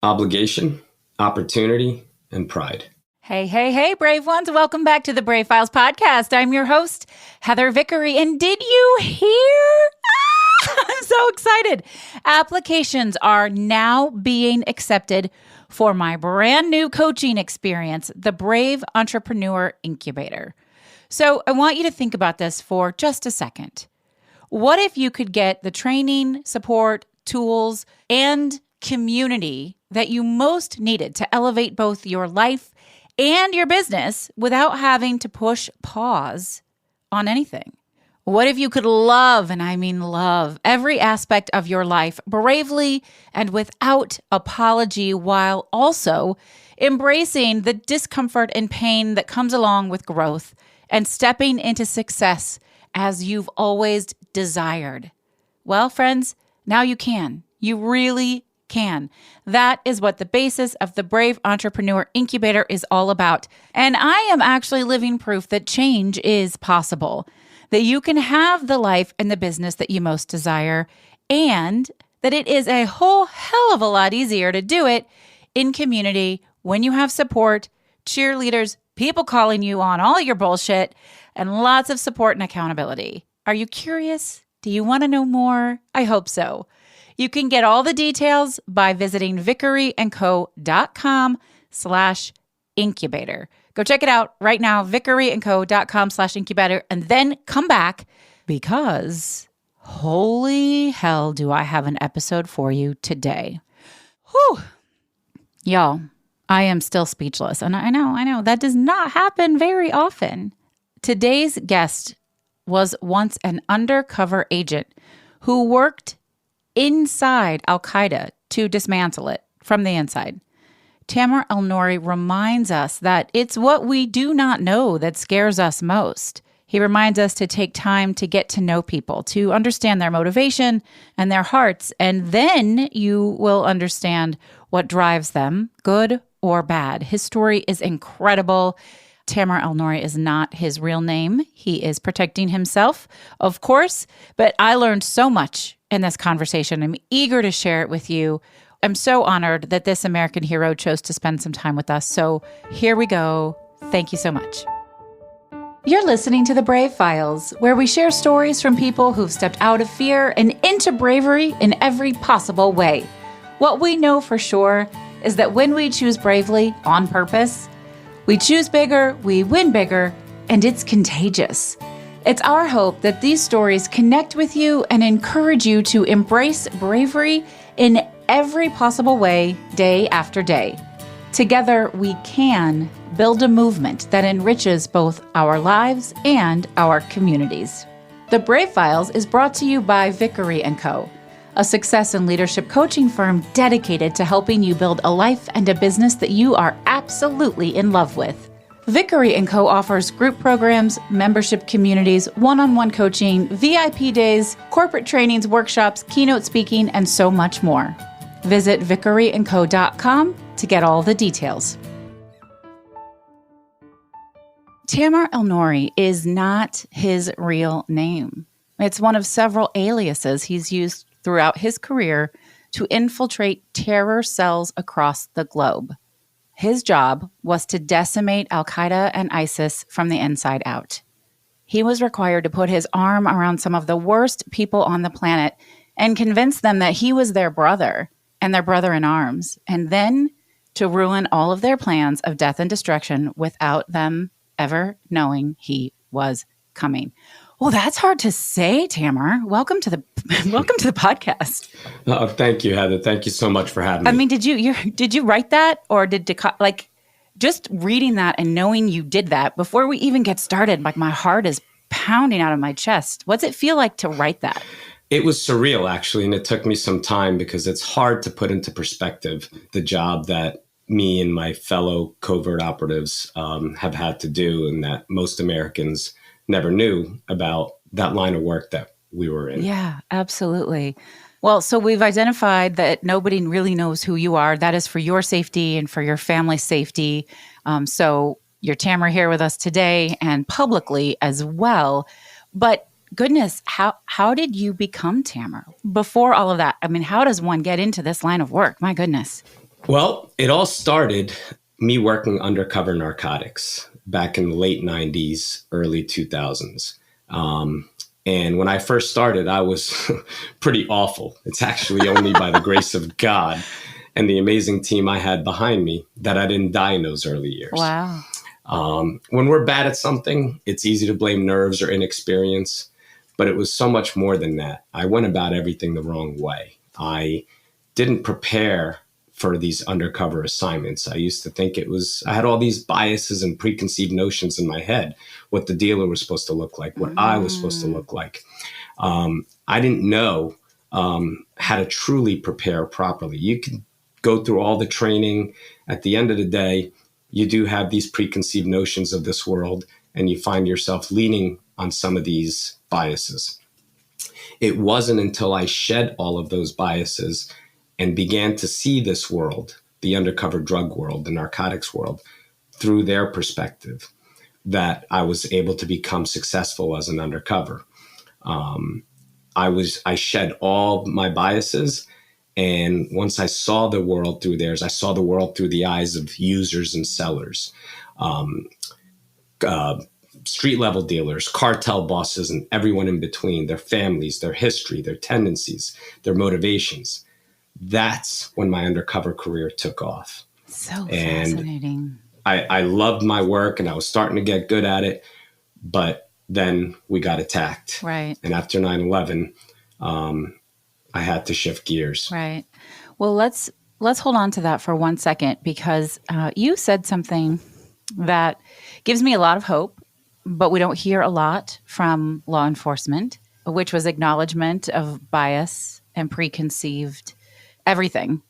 Obligation, opportunity, and pride. Hey, hey, hey, brave ones. Welcome back to the Brave Files podcast. I'm your host, Heather Vickery. And did you hear? I'm so excited. Applications are now being accepted for my brand new coaching experience, the Brave Entrepreneur Incubator. So I want you to think about this for just a second. What if you could get the training, support, tools, and community that you most needed to elevate both your life and your business without having to push pause on anything? What if you could love, and I mean love, every aspect of your life bravely and without apology, while also embracing the discomfort and pain that comes along with growth and stepping into success as you've always desired? Well, friends, now you can. You really can. That is what the basis of the Brave Entrepreneur Incubator is all about. And I am actually living proof that change is possible, that you can have the life and the business that you most desire, and that it is a whole hell of a lot easier to do it in community when you have support, cheerleaders, people calling you on all your bullshit, and lots of support and accountability. Are you curious? Do you want to know more? I hope so. You can get all the details by visiting vickeryandco.com/incubator. Go check it out right now, vickeryandco.com/incubator, and then come back because holy hell do I have an episode for you today. Whew. Y'all, I am still speechless. And I know, that does not happen very often. Today's guest was once an undercover agent who worked inside al-Qaeda to dismantle it from the inside. Tamer Elnoury reminds us that it's what we do not know that scares us most. He reminds us to take time to get to know people, to understand their motivation and their hearts, and then you will understand what drives them, good or bad. His story is incredible. Tamer Elnoury is not his real name. He is protecting himself, of course, but I learned so much in this conversation. I'm eager to share it with you. I'm so honored that this American hero chose to spend some time with us. So here we go. Thank you so much. You're listening to The Brave Files, where we share stories from people who've stepped out of fear and into bravery in every possible way. What we know for sure is that when we choose bravely on purpose, we choose bigger, we win bigger, and it's contagious. It's our hope that these stories connect with you and encourage you to embrace bravery in every possible way, day after day. Together, we can build a movement that enriches both our lives and our communities. The Brave Files is brought to you by Vickery & Co., a success and leadership coaching firm dedicated to helping you build a life and a business that you are absolutely in love with. Vickery & Co. offers group programs, membership communities, one-on-one coaching, VIP days, corporate trainings, workshops, keynote speaking, and so much more. Visit vickeryandco.com to get all the details. Tamer Elnoury is not his real name. It's one of several aliases he's used throughout his career to infiltrate terror cells across the globe. His job was to decimate al-Qaeda and ISIS from the inside out. He was required to put his arm around some of the worst people on the planet and convince them that he was their brother and their brother in arms, and then to ruin all of their plans of death and destruction without them ever knowing he was coming. Well, that's hard to say, Tamer. Welcome to the podcast. Oh, thank you, Heather. Thank you so much for having me. I mean, did you write that, or just reading that and knowing you did that before we even get started? Like, my heart is pounding out of my chest. What's it feel like to write that? It was surreal, actually, and it took me some time because it's hard to put into perspective the job that me and my fellow covert operatives have had to do, and that most Americans never knew about that line of work that we were in. Yeah, absolutely. Well, so we've identified that nobody really knows who you are. That is for your safety and for your family's safety. So you're Tamer here with us today and publicly as well. But goodness, how did you become Tamer? Before all of that, I mean, how does one get into this line of work? My goodness. Well, it all started me working undercover narcotics back in the late 90s, early 2000s. And when I first started, I was pretty awful. It's actually only by the grace of God and the amazing team I had behind me that I didn't die in those early years. Wow. When we're bad at something, it's easy to blame nerves or inexperience, but it was so much more than that. I went about everything the wrong way. I didn't prepare for these undercover assignments. I used to think I had all these biases and preconceived notions in my head, what the dealer was supposed to look like, what I was supposed to look like. I didn't know how to truly prepare properly. You can go through all the training. At the end of the day, you do have these preconceived notions of this world, and you find yourself leaning on some of these biases. It wasn't until I shed all of those biases and began to see this world, the undercover drug world, the narcotics world, through their perspective, that I was able to become successful as an undercover. I shed all my biases. And once I saw the world through theirs, I saw the world through the eyes of users and sellers, street level dealers, cartel bosses, and everyone in between, their families, their history, their tendencies, their motivations. That's when my undercover career took off. So And fascinating. I loved my work and I was starting to get good at it, but then we got attacked. Right. And after 9/11, I had to shift gears. Right. Well, let's hold on to that for 1 second, because you said something that gives me a lot of hope, but we don't hear a lot from law enforcement, which was acknowledgement of bias and preconceived everything,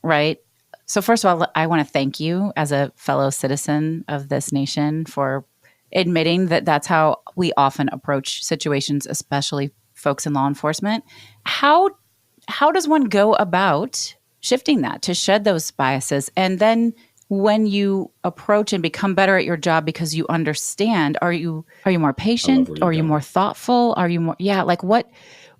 right? So first of all, I want to thank you as a fellow citizen of this nation for admitting that that's how we often approach situations, especially folks in law enforcement. How does one go about shifting that to shed those biases? And then when you approach and become better at your job because you understand, are you more patient? Are you more thoughtful? Are you more, like what,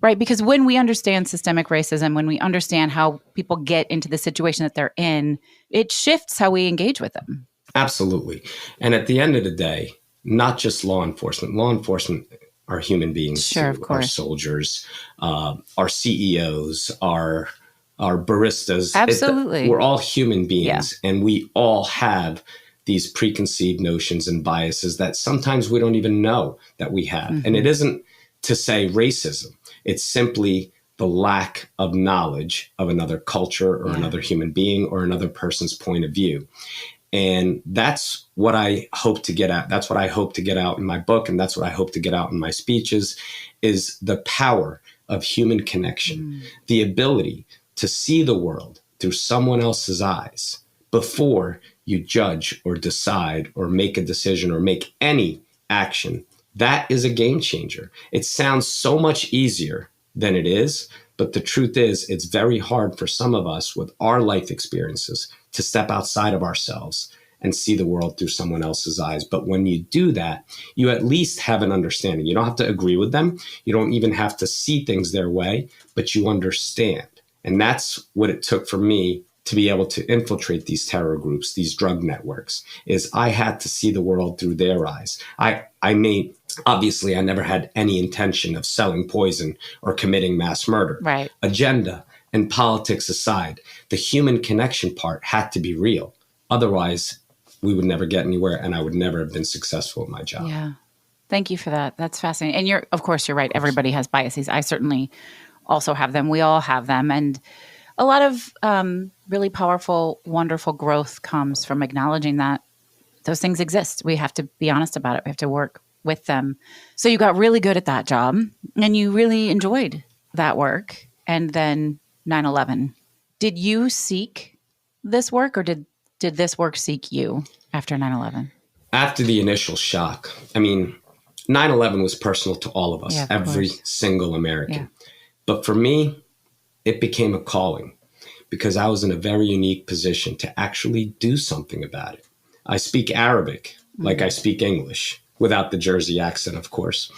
right? Because when we understand systemic racism, when we understand how people get into the situation that they're in, it shifts how we engage with them. Absolutely. And at the end of the day, not just law enforcement are human beings, Sure, of course. Our soldiers, our CEOs, our baristas. Absolutely. We're all human beings, and we all have these preconceived notions and biases that sometimes we don't even know that we have. Mm-hmm. And it isn't to say racism. It's simply the lack of knowledge of another culture or another human being or another person's point of view. And that's what I hope to get at. That's what I hope to get out in my book. And that's what I hope to get out in my speeches, is the power of human connection, the ability to see the world through someone else's eyes before you judge or decide or make a decision or make any action. That is a game changer. It sounds so much easier than it is, but the truth is it's very hard for some of us with our life experiences to step outside of ourselves and see the world through someone else's eyes. But when you do that, you at least have an understanding. You don't have to agree with them. You don't even have to see things their way, but you understand. And that's what it took for me to be able to infiltrate these terror groups, these drug networks, is I had to see the world through their eyes. Obviously, I never had any intention of selling poison or committing mass murder. Right. Agenda and politics aside, the human connection part had to be real. Otherwise, we would never get anywhere, and I would never have been successful at my job. Yeah. Thank you for that. That's fascinating. And of course, you're right. Everybody has biases. I certainly also have them. We all have them. And a lot of really powerful, wonderful growth comes from acknowledging that those things exist. We have to be honest about it. We have to work with them. So you got really good at that job and you really enjoyed that work. And then 9/11. Did you seek this work, or did this work seek you after 9/11? After the initial shock, 9/11 was personal to all of us, every single American. Yeah. But for me, it became a calling because I was in a very unique position to actually do something about it. I speak Arabic like I speak English, without the Jersey accent, of course.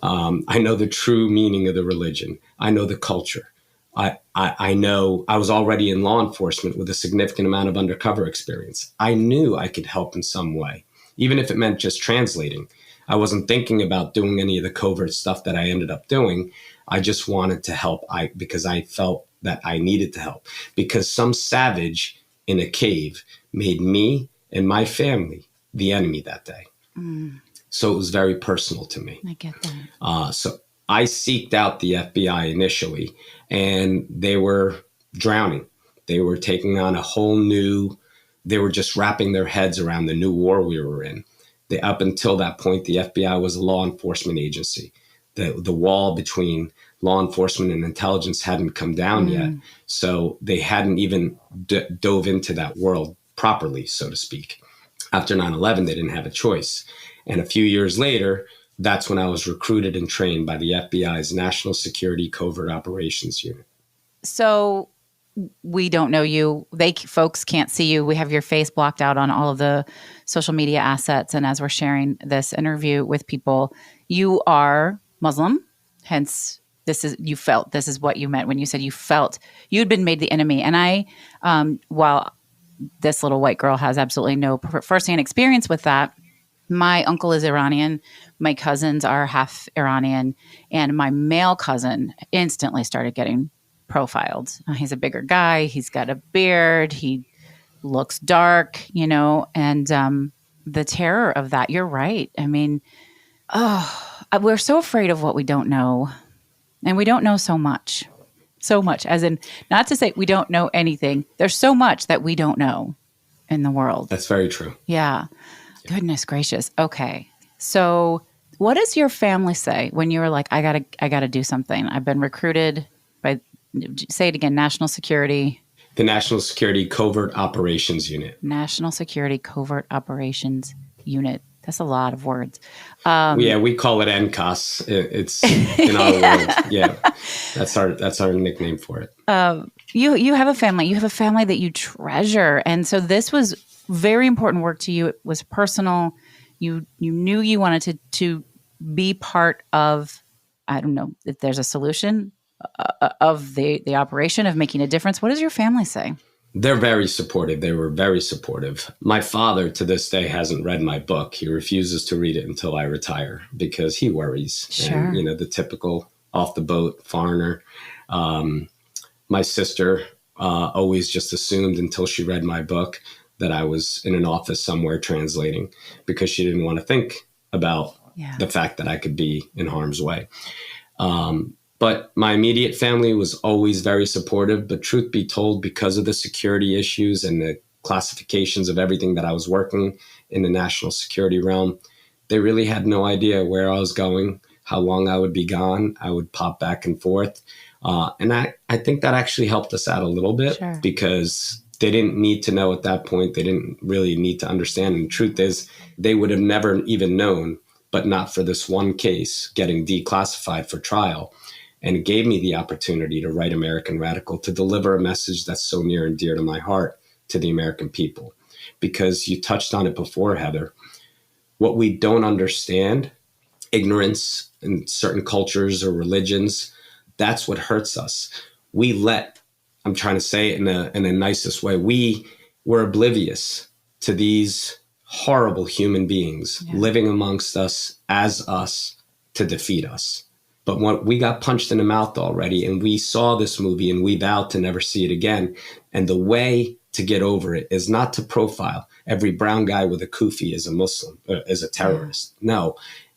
I know the true meaning of the religion. I know the culture. I know I was already in law enforcement with a significant amount of undercover experience. I knew I could help in some way, even if it meant just translating. I wasn't thinking about doing any of the covert stuff that I ended up doing. I just wanted to help because I felt that I needed to help, because some savage in a cave made me and my family the enemy that day. So it was very personal to me. I get that. So I seeked out the FBI initially, and they were drowning. They were taking on they were just wrapping their heads around the new war we were in. Up until that point, the FBI was a law enforcement agency. The wall between law enforcement and intelligence hadn't come down yet. So they hadn't even dove into that world properly, so to speak. After 9/11, they didn't have a choice. And a few years later, that's when I was recruited and trained by the FBI's National Security Covert Operations Unit. So we don't know you. Folks can't see you. We have your face blocked out on all of the social media assets. And as we're sharing this interview with people, you are Muslim. Hence, this is what you meant when you said you felt you'd been made the enemy. And while this little white girl has absolutely no firsthand experience with that, my uncle is Iranian. My cousins are half Iranian. And my male cousin instantly started getting profiled. He's a bigger guy. He's got a beard. He looks dark, and the terror of that. You're right. I mean, we're so afraid of what we don't know. And we don't know so much. So much. As in, not to say we don't know anything. There's so much that we don't know in the world. That's very true. Yeah. Goodness gracious. Okay. So what does your family say when you were like, I gotta do something? I've been recruited by, say it again, National Security. The National Security Covert Operations Unit. National Security Covert Operations Unit. That's a lot of words. Yeah, we call it NCOS. It's in our world. Yeah, that's our nickname for it. You have a family. You have a family that you treasure, and so this was very important work to you. It was personal. You knew you wanted to be part of. I don't know if there's a solution of the operation of making a difference. What does your family say? They're very supportive. They were very supportive. My father, to this day, hasn't read my book. He refuses to read it until I retire because he worries. Sure. And, the typical off-the-boat foreigner. My sister always just assumed until she read my book that I was in an office somewhere translating because she didn't want to think about the fact that I could be in harm's way. But my immediate family was always very supportive. But truth be told, because of the security issues and the classifications of everything that I was working in the national security realm, they really had no idea where I was going, how long I would be gone. I would pop back and forth. And I think that actually helped us out a little bit because they didn't need to know at that point. They didn't really need to understand. And the truth is, they would have never even known, but not for this one case getting declassified for trial. And it gave me the opportunity to write American Radical, to deliver a message that's so near and dear to my heart to the American people. Because you touched on it before, Heather. What we don't understand, ignorance in certain cultures or religions, that's what hurts us. I'm trying to say it in the nicest way, we were oblivious to these horrible human beings living amongst us as us to defeat us. But when we got punched in the mouth already, and we saw this movie and we vowed to never see it again. And the way to get over it is not to profile every brown guy with a kufi as a Muslim, as a terrorist. No,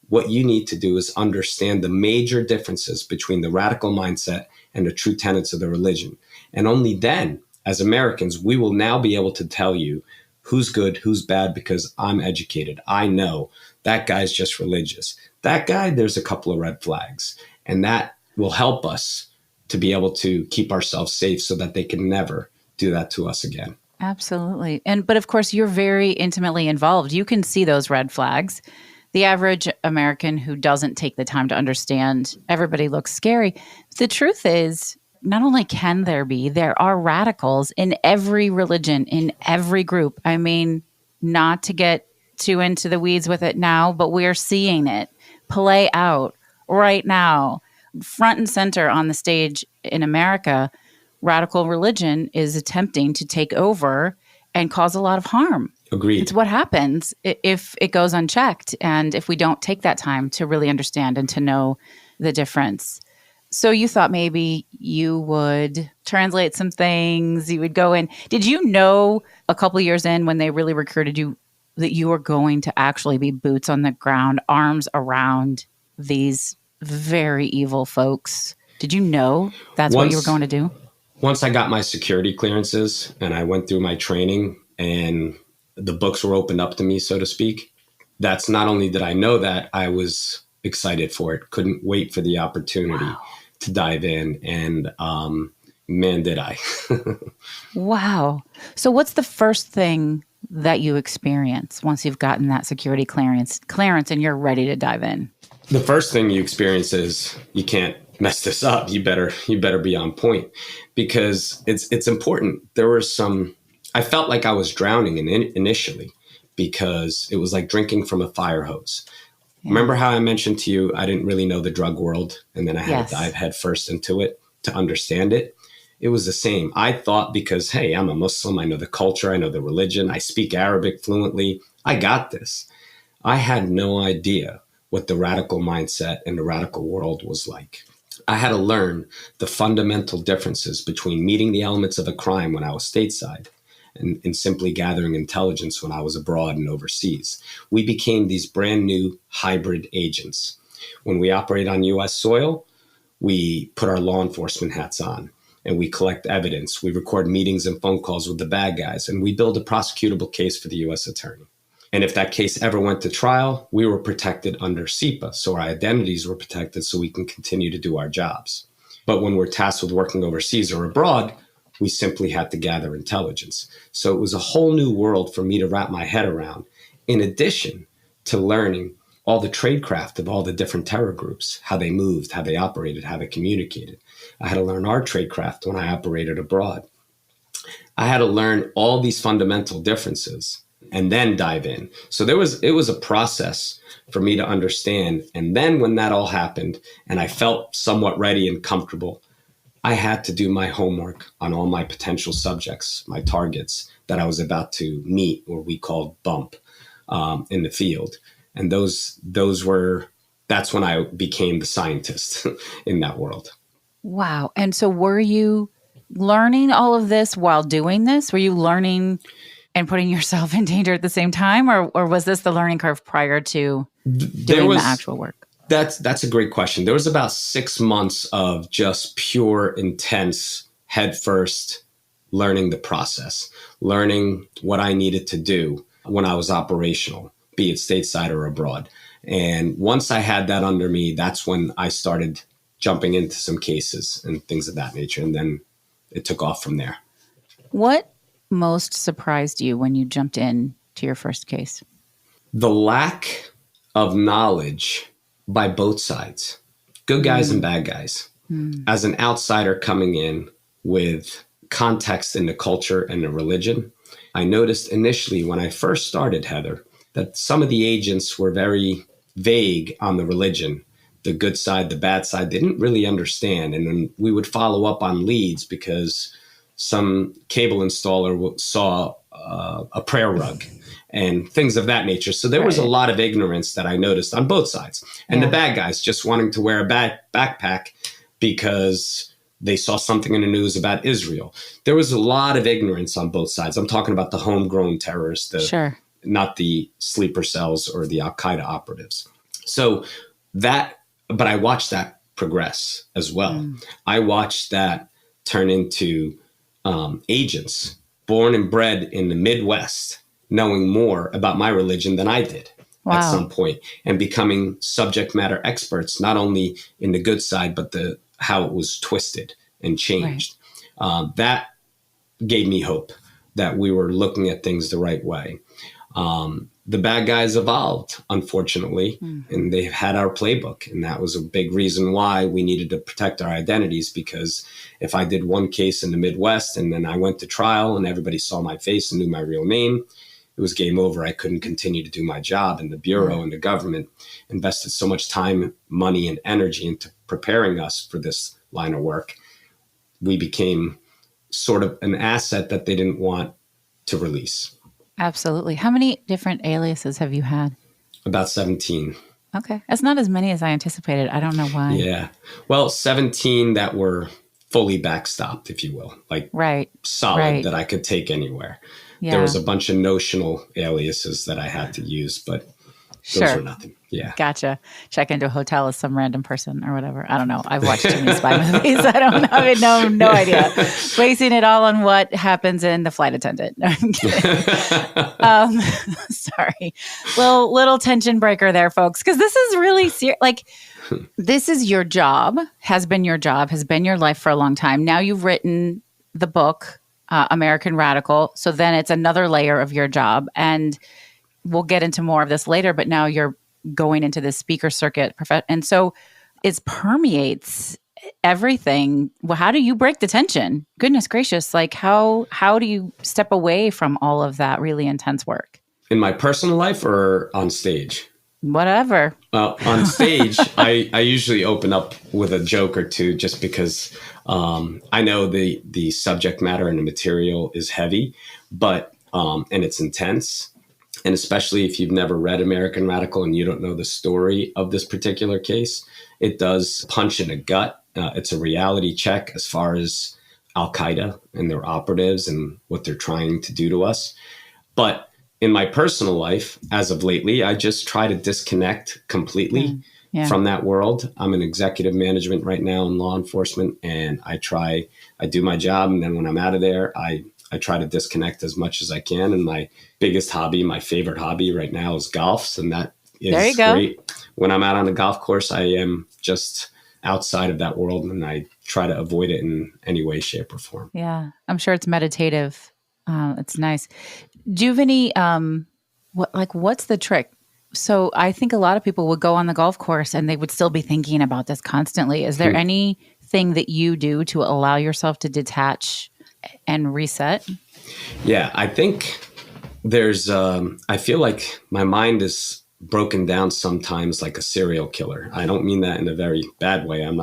what you need to do is understand the major differences between the radical mindset and the true tenets of the religion. And only then, as Americans, we will now be able to tell you who's good, who's bad, because I'm educated. I know that guy's just religious. That guy, there's a couple of red flags. And that will help us to be able to keep ourselves safe so that they can never do that to us again. Absolutely. But of course, you're very intimately involved. You can see those red flags. The average American who doesn't take the time to understand, everybody looks scary. The truth is, not only there are radicals in every religion, in every group. I mean, not to get too into the weeds with it now, but we're seeing it play out right now front and center on the stage in America, radical religion is attempting to take over and cause a lot of harm. Agreed. It's what happens if it goes unchecked and if we don't take that time to really understand and to know the difference. So you thought maybe you would translate some things, you would go in. Did you know a couple of years in when they really recruited you that you were going to actually be boots on the ground, arms around these very evil folks? Did you know that's what you were going to do? Once I got my security clearances and I went through my training and the books were opened up to me, so to speak, that's not only did I know that, I was excited for it. Couldn't wait for the opportunity to dive in. And man, did I. Wow. So what's the first thing that you experience once you've gotten that security clearance and you're ready to dive in? The first thing you experience is you can't mess this up. You better be on point, because it's important. I felt like I was drowning initially because it was like drinking from a fire hose. Yeah. Remember how I mentioned to you, I didn't really know the drug world, and then I had to dive headfirst into it to understand it. It was the same. I thought because, hey, I'm a Muslim, I know the culture, I know the religion, I speak Arabic fluently, I got this. I had no idea what the radical mindset and the radical world was like. I had to learn the fundamental differences between meeting the elements of a crime when I was stateside and simply gathering intelligence when I was abroad and overseas. We became these brand new hybrid agents. When we operate on U.S. soil, we put our law enforcement hats on and we collect evidence. We record meetings and phone calls with the bad guys, and we build a prosecutable case for the U.S. attorney. And if that case ever went to trial, we were protected under SEPA. So our identities were protected so we can continue to do our jobs. But when we're tasked with working overseas or abroad, we simply had to gather intelligence. So it was a whole new world for me to wrap my head around, in addition to learning all the tradecraft of all the different terror groups, how they moved, how they operated, how they communicated. I had to learn our tradecraft when I operated abroad. I had to learn all these fundamental differences and then dive in. So it was a process for me to understand. And then when that all happened and I felt somewhat ready and comfortable, I had to do my homework on all my potential subjects, my targets that I was about to meet, or we called bump, in the field. And that's when I became the scientist in that world. Wow. And so were you learning all of this while doing this? Were you learning and putting yourself in danger at the same time? Or was this the learning curve prior to doing the actual work? That's a great question. There was about 6 months of just pure, intense, headfirst learning the process, learning what I needed to do when I was operational, be it stateside or abroad. And once I had that under me, that's when I started jumping into some cases and things of that nature. And then it took off from there. What most surprised you when you jumped in to your first case? The lack of knowledge by both sides, good guys and bad guys. As an outsider coming in with context in the culture and the religion, I noticed initially when I first started, Heather, that some of the agents were very vague on the religion, the good side, the bad side. They didn't really understand. And then we would follow up on leads because some cable installer saw a prayer rug and things of that nature. So there was a lot of ignorance that I noticed on both sides. And the bad guys just wanting to wear a backpack because they saw something in the news about Israel. There was a lot of ignorance on both sides. I'm talking about the homegrown terrorists, not the sleeper cells or the al-Qaeda operatives. So but I watched that progress as well. I watched that turn into agents born and bred in the Midwest, knowing more about my religion than I did at some point, and becoming subject matter experts, not only in the good side, but how it was twisted and changed. That gave me hope that we were looking at things the right way. The bad guys evolved, unfortunately, and they had our playbook. And that was a big reason why we needed to protect our identities, because if I did one case in the Midwest and then I went to trial and everybody saw my face and knew my real name, it was game over. I couldn't continue to do my job. And the Bureau and the government invested so much time, money, and energy into preparing us for this line of work. We became sort of an asset that they didn't want to release. Absolutely. How many different aliases have you had? About 17. Okay. That's not as many as I anticipated. I don't know why. Yeah. Well, 17 that were fully backstopped, if you will, like solid that I could take anywhere. Yeah. There was a bunch of notional aliases that I had to use, but those were nothing. Yeah. Gotcha. Check into a hotel as some random person or whatever. I don't know. I've watched too many spy movies. I don't know. I have no idea. Basing it all on what happens in The Flight Attendant. No, I'm kidding. Sorry. Little tension breaker there, folks, because this is really serious. Like, this is your job, has been your life for a long time. Now you've written the book, American Radical. So then it's another layer of your job. And we'll get into more of this later, but now you're going into the speaker circuit. And so it permeates everything. Well, how do you break the tension? Goodness gracious. Like how do you step away from all of that really intense work? In my personal life or on stage? Whatever. On stage, I usually open up with a joke or two just because I know the subject matter and the material is heavy, but and it's intense. And especially if you've never read American Radical and you don't know the story of this particular case, it does punch in the gut. It's a reality check as far as al-Qaeda and their operatives and what they're trying to do to us. But in my personal life, as of lately, I just try to disconnect completely from that world. I'm in executive management right now in law enforcement, and I do my job. And then when I'm out of there, I try to disconnect as much as I can. And my biggest hobby, my favorite hobby right now is golf. And that is great. When I'm out on a golf course, I am just outside of that world and I try to avoid it in any way, shape, or form. Yeah. I'm sure it's meditative. It's nice. Do you have any, what's the trick? So I think a lot of people would go on the golf course and they would still be thinking about this constantly. Is there anything that you do to allow yourself to detach and reset? Yeah, I think there's, I feel like my mind is broken down sometimes like a serial killer. I don't mean that in a very bad way. I'm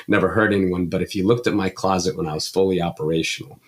never hurt anyone, but if you looked at my closet when I was fully operational,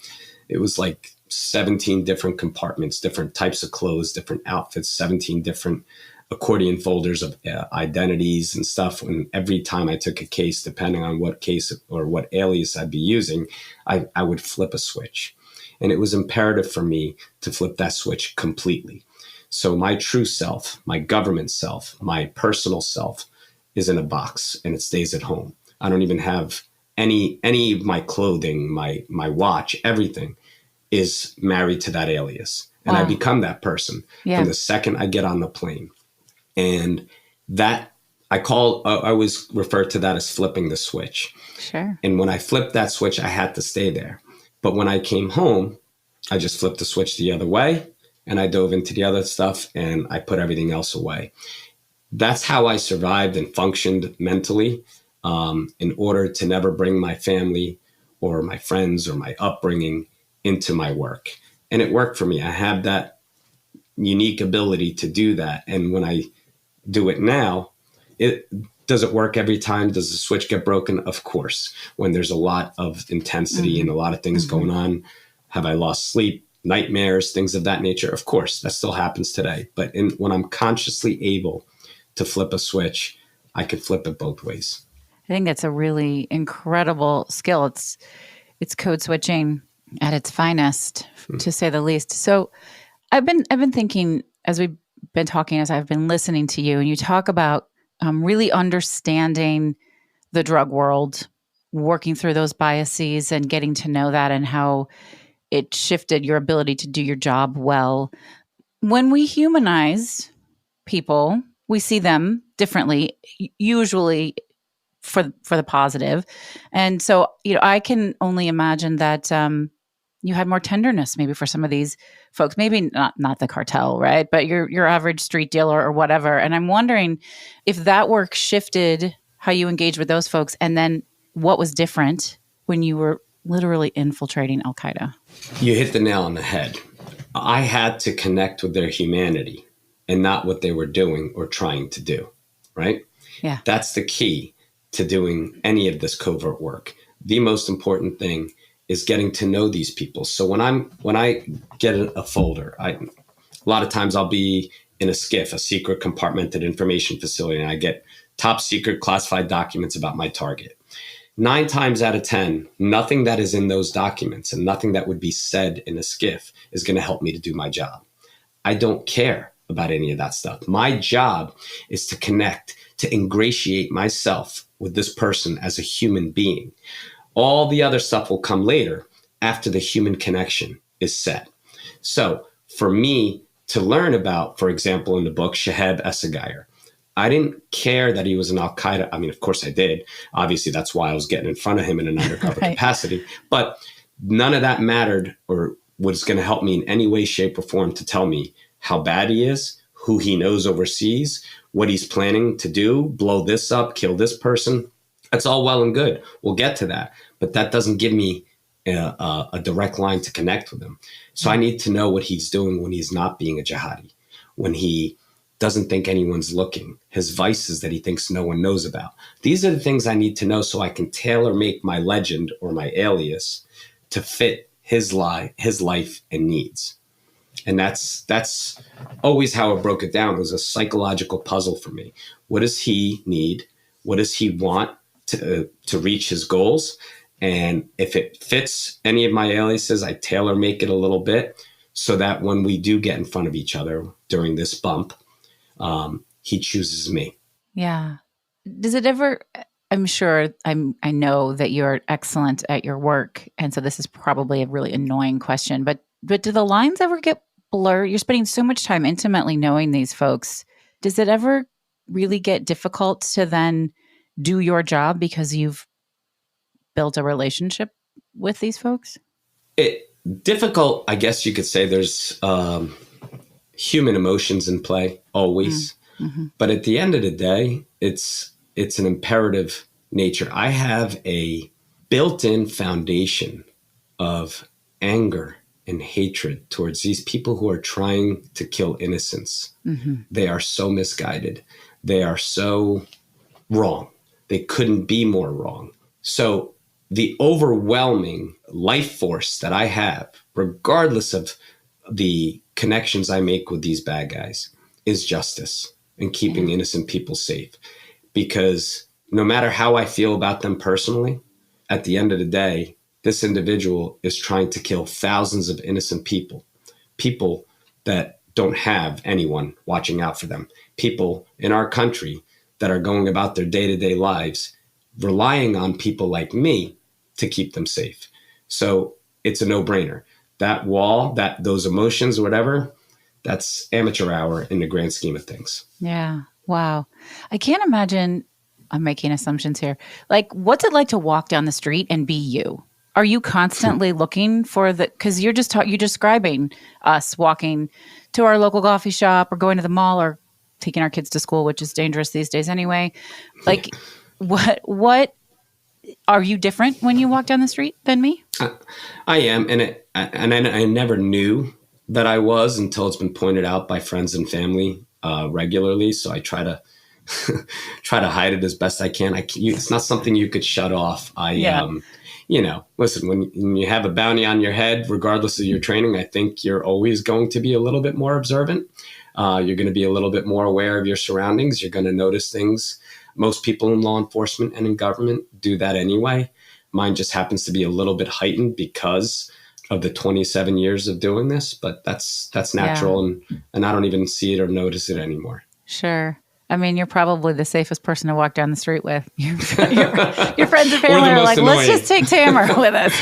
it was like 17 different compartments, different types of clothes, different outfits, 17 different accordion folders of identities and stuff. And every time I took a case, depending on what case or what alias I'd be using, I would flip a switch. And it was imperative for me to flip that switch completely. So my true self, my government self, my personal self is in a box and it stays at home. I don't even have any of my clothing, my watch, everything is married to that alias. And I become that person from the second I get on the plane. And that I always refer to that as flipping the switch. Sure. And when I flipped that switch, I had to stay there. But when I came home, I just flipped the switch the other way and I dove into the other stuff and I put everything else away. That's how I survived and functioned mentally in order to never bring my family or my friends or my upbringing into my work. And it worked for me. I have that unique ability to do that. And when I do it now, does it work every time? Does the switch get broken? Of course. When there's a lot of intensity and a lot of things going on, have I lost sleep, nightmares, things of that nature? Of course, that still happens today. But when I'm consciously able to flip a switch, I could flip it both ways. I think that's a really incredible skill. It's code switching at its finest, to say the least. So I've been thinking as we've been talking, as I've been listening to you, and you talk about really understanding the drug world, working through those biases and getting to know that and how it shifted your ability to do your job well. When we humanize people, we see them differently, usually for the positive. And so, I can only imagine that you had more tenderness maybe for some of these folks, maybe not the cartel, right? But your average street dealer or whatever. And I'm wondering if that work shifted how you engage with those folks, and then what was different when you were literally infiltrating al-Qaeda. You hit the nail on the head. I had to connect with their humanity and not what they were doing or trying to do, right? Yeah. That's the key to doing any of this covert work. The most important thing is getting to know these people. So when I get a folder, a lot of times I'll be in a SCIF, a secret compartmented information facility, and I get top secret classified documents about my target. 9 times out of 10, nothing that is in those documents and nothing that would be said in a SCIF is going to help me to do my job. I don't care about any of that stuff. My job is to connect, to ingratiate myself with this person as a human being. All the other stuff will come later after the human connection is set. So for me to learn about, for example, in the book, Shahab Essegayr, I didn't care that he was an al-Qaeda. I mean, of course I did. Obviously, that's why I was getting in front of him in an undercover right. capacity. But none of that mattered or was going to help me in any way, shape, or form to tell me how bad he is, who he knows overseas, what he's planning to do, blow this up, kill this person. That's all well and good. We'll get to that. But that doesn't give me a direct line to connect with him. So I need to know what he's doing when he's not being a jihadi, when he doesn't think anyone's looking, his vices that he thinks no one knows about. These are the things I need to know so I can tailor make my legend or my alias to fit his life and needs. And that's always how I broke it down. It was a psychological puzzle for me. What does he need? What does he want to reach his goals? And if it fits any of my aliases, I tailor make it a little bit so that when we do get in front of each other during this bump, he chooses me. Yeah. Does it ever, I'm sure I know that you're excellent at your work. And so this is probably a really annoying question, but do the lines ever get blurred? You're spending so much time intimately knowing these folks. Does it ever really get difficult to then do your job because you've built a relationship with these folks? Difficult, I guess you could say. There's human emotions in play always. Mm-hmm. But at the end of the day, it's an imperative nature. I have a built-in foundation of anger and hatred towards these people who are trying to kill innocents. Mm-hmm. They are so misguided. They are so wrong. They couldn't be more wrong. So the overwhelming life force that I have, regardless of the connections I make with these bad guys, is justice and keeping innocent people safe. Because no matter how I feel about them personally, at the end of the day, this individual is trying to kill thousands of innocent people that don't have anyone watching out for them, people in our country that are going about their day-to-day lives, relying on people like me to keep them safe. So it's a no-brainer. That wall, those emotions, whatever, that's amateur hour in the grand scheme of things. Yeah. Wow. I can't imagine, I'm making assumptions here. Like, what's it like to walk down the street and be you? Are you constantly looking for because you're describing us walking to our local coffee shop or going to the mall or taking our kids to school, which is dangerous these days anyway. Like, what are you different when you walk down the street than me? I am. And I never knew that I was until it's been pointed out by friends and family regularly. So I try to hide it as best I can. It's not something you could shut off. Listen, when you have a bounty on your head, regardless of your training, I think you're always going to be a little bit more observant. You're going to be a little bit more aware of your surroundings. You're going to notice things. Most people in law enforcement and in government do that anyway. Mine just happens to be a little bit heightened because of the 27 years of doing this, but that's natural. Yeah. And I don't even see it or notice it anymore. Sure. I mean, you're probably the safest person to walk down the street with. Your friends and family are like, annoying. Let's just take Tamer with us.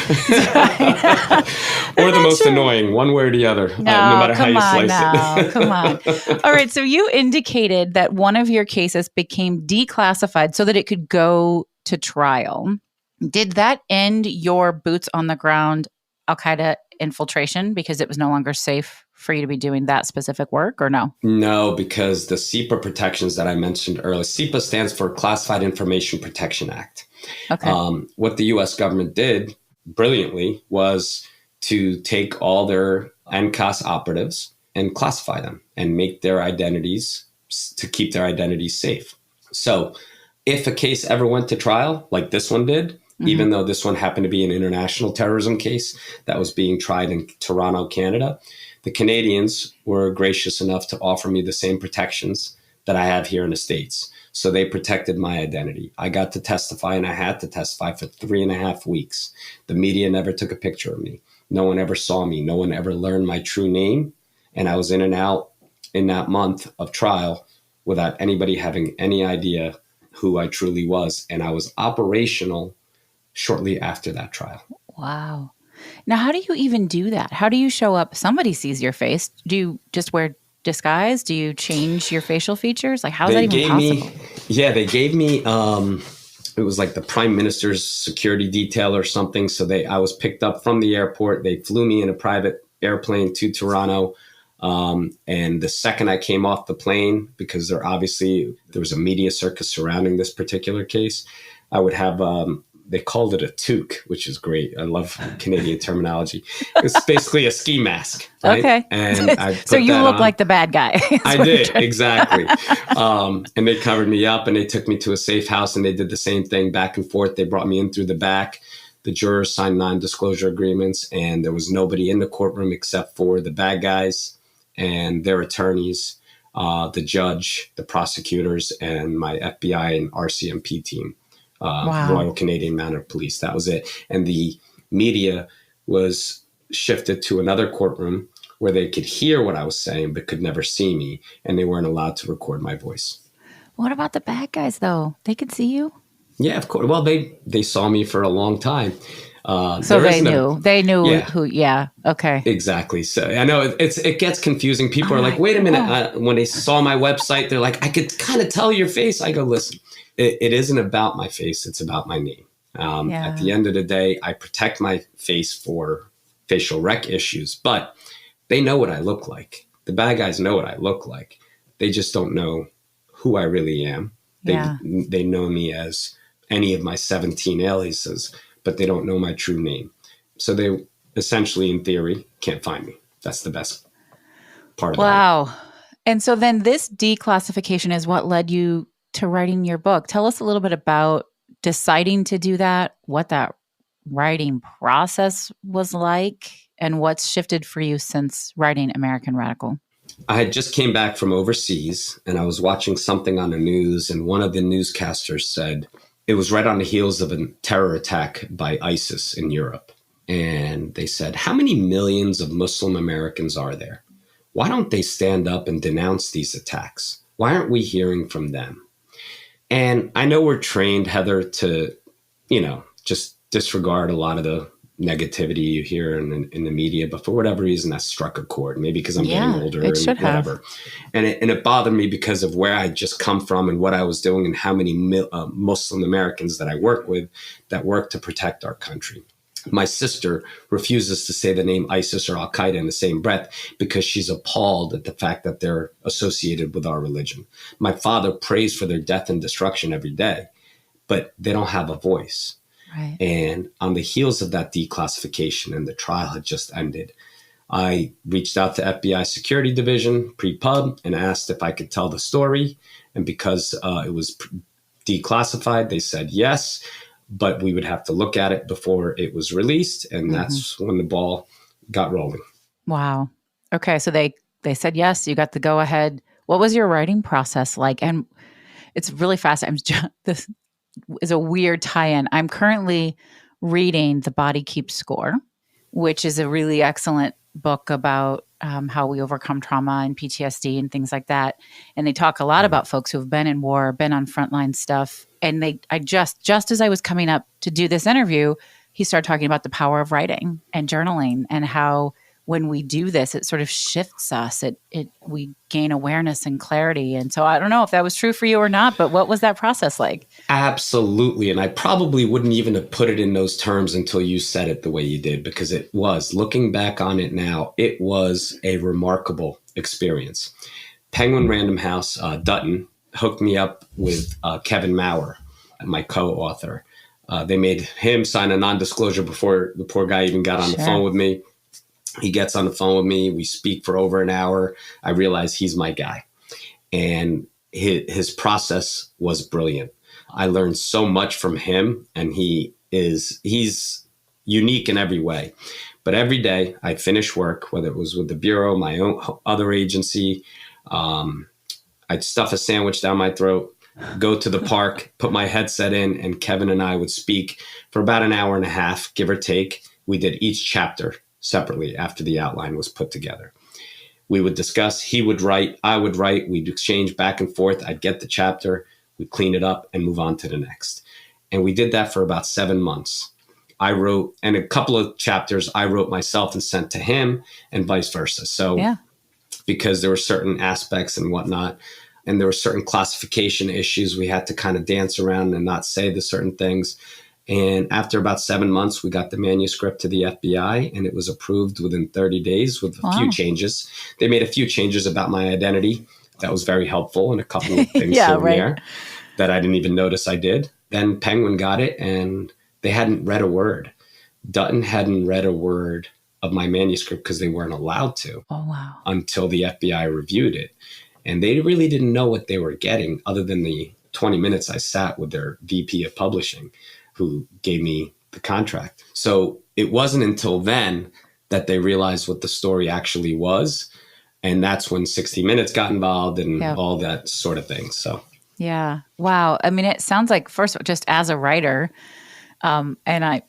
Or the most annoying, one way or the other, no matter how you slice it. Come on. All right. So you indicated that one of your cases became declassified so that it could go to trial. Did that end your boots on the ground al-Qaeda infiltration because it was no longer safe for you to be doing that specific work, or no? No, because the SIPA protections that I mentioned earlier, SIPA stands for Classified Information Protection Act. Okay. What the U.S. government did brilliantly was to take all their NCAS operatives and classify them and make their identities to keep their identities safe. So if a case ever went to trial, like this one did, even though this one happened to be an international terrorism case that was being tried in Toronto, Canada, the Canadians were gracious enough to offer me the same protections that I have here in the States. So they protected my identity. I got to testify, and I had to testify for 3.5 weeks. The media never took a picture of me. No one ever saw me. No one ever learned my true name. And I was in and out in that month of trial without anybody having any idea who I truly was. And I was operational shortly after that trial. Wow. Now, how do you even do that? How do you show up? Somebody sees your face. Do you just wear disguise? Do you change your facial features? Like, how is that even possible? They gave me, it was like the Prime Minister's security detail or something. So I was picked up from the airport. They flew me in a private airplane to Toronto. And the second I came off the plane, because there was a media circus surrounding this particular case, I would have, they called it a toque, which is great. I love Canadian terminology. It's basically a ski mask. Right? Okay. And I so you look on. like the bad guy. I did, exactly. And they covered me up and they took me to a safe house and they did the same thing back and forth. They brought me in through the back. The jurors signed non-disclosure agreements and there was nobody in the courtroom except for the bad guys and their attorneys, the judge, the prosecutors, and my FBI and RCMP team. Royal Canadian Mounted Police. That was it. And the media was shifted to another courtroom where they could hear what I was saying, but could never see me. And they weren't allowed to record my voice. What about the bad guys, though? They could see you? Yeah, of course. Well, they saw me for a long time. So they knew who. Yeah. Okay. Exactly. So I know it gets confusing. People are like, wait a minute. When they saw my website, they're like, I could kind of tell your face. I go, listen, it isn't about my face. It's about my name. At the end of the day, I protect my face for facial rec issues, but they know what I look like. The bad guys know what I look like. They just don't know who I really am. They know me as any of my 17 aliases, but they don't know my true name. So they essentially, in theory, can't find me. That's the best part of that. Wow. And so then this declassification is what led you to writing your book. Tell us a little bit about deciding to do that, what that writing process was like, and what's shifted for you since writing American Radical. I had just came back from overseas and I was watching something on the news and one of the newscasters said, it was right on the heels of a terror attack by ISIS in Europe. And they said, how many millions of Muslim Americans are there? Why don't they stand up and denounce these attacks? Why aren't we hearing from them? And I know we're trained, Heather, to, just disregard a lot of the negativity you hear in the media, but for whatever reason, that struck a chord. Maybe because I'm getting older and whatever. And it bothered me because of where I just come from and what I was doing and how many Muslim Americans that I work with that work to protect our country. My sister refuses to say the name ISIS or al-Qaeda in the same breath because she's appalled at the fact that they're associated with our religion. My father prays for their death and destruction every day, but they don't have a voice. Right. And on the heels of that declassification and the trial had just ended, I reached out to FBI Security Division pre-pub and asked if I could tell the story. And because it was declassified, they said yes, but we would have to look at it before it was released. And that's when the ball got rolling. Wow. Okay. So they said yes, you got the go ahead. What was your writing process like? And it's really fast. This is a weird tie-in. I'm currently reading The Body Keeps Score, which is a really excellent book about how we overcome trauma and PTSD and things like that. And they talk a lot about folks who have been in war, been on frontline stuff. And I just as I was coming up to do this interview, he started talking about the power of writing and journaling and how when we do this, it sort of shifts us. We gain awareness and clarity. And so I don't know if that was true for you or not, but what was that process like? Absolutely. And I probably wouldn't even have put it in those terms until you said it the way you did, because it was, looking back on it now, it was a remarkable experience. Penguin Random House, Dutton, hooked me up with Kevin Maurer, my co-author. They made him sign a non-disclosure before the poor guy even got on the phone with me. He gets on the phone with me. We speak for over an hour. I realize he's my guy. And his process was brilliant. I learned so much from him, and he's unique in every way. But every day I'd finish work, whether it was with the Bureau, my own other agency, I'd stuff a sandwich down my throat, go to the park, put my headset in, and Kevin and I would speak for about an hour and a half, give or take. We did each chapter separately after the outline was put together. We would discuss, he would write, I would write, we'd exchange back and forth. I'd get the chapter, we'd clean it up and move on to the next. And we did that for about 7 months. I wrote, and a couple of chapters I wrote myself and sent to him, and vice versa. So because there were certain aspects and whatnot, and there were certain classification issues we had to kind of dance around and not say the certain things. And after about 7 months, we got the manuscript to the FBI, and it was approved within 30 days with a few changes. They made a few changes about my identity. That was very helpful, and a couple of things here and there that I didn't even notice I did. Then Penguin got it, and they hadn't read a word. Dutton hadn't read a word of my manuscript because they weren't allowed to until the FBI reviewed it. And they really didn't know what they were getting other than the 20 minutes I sat with their VP of publishing, who gave me the contract. So it wasn't until then that they realized what the story actually was. And that's when 60 Minutes got involved and all that sort of thing. So, yeah. Wow. I mean, it sounds like, first of all, just as a writer, and I'm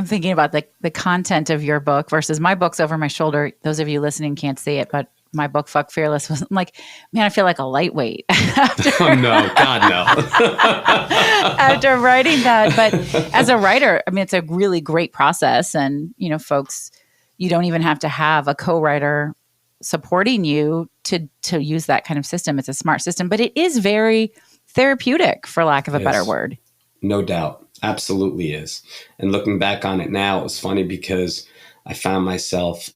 thinking about the content of your book versus my book's over my shoulder. Those of you listening can't see it, but my book, Fuck Fearless, was like, man, I feel like a lightweight. Oh, no, God, no. After writing that. But as a writer, I mean, it's a really great process. And, you know, folks, you don't even have to have a co-writer supporting you to use that kind of system. It's a smart system, but it is very therapeutic, for lack of a better word. No doubt. Absolutely is. And looking back on it now, it was funny because I found myself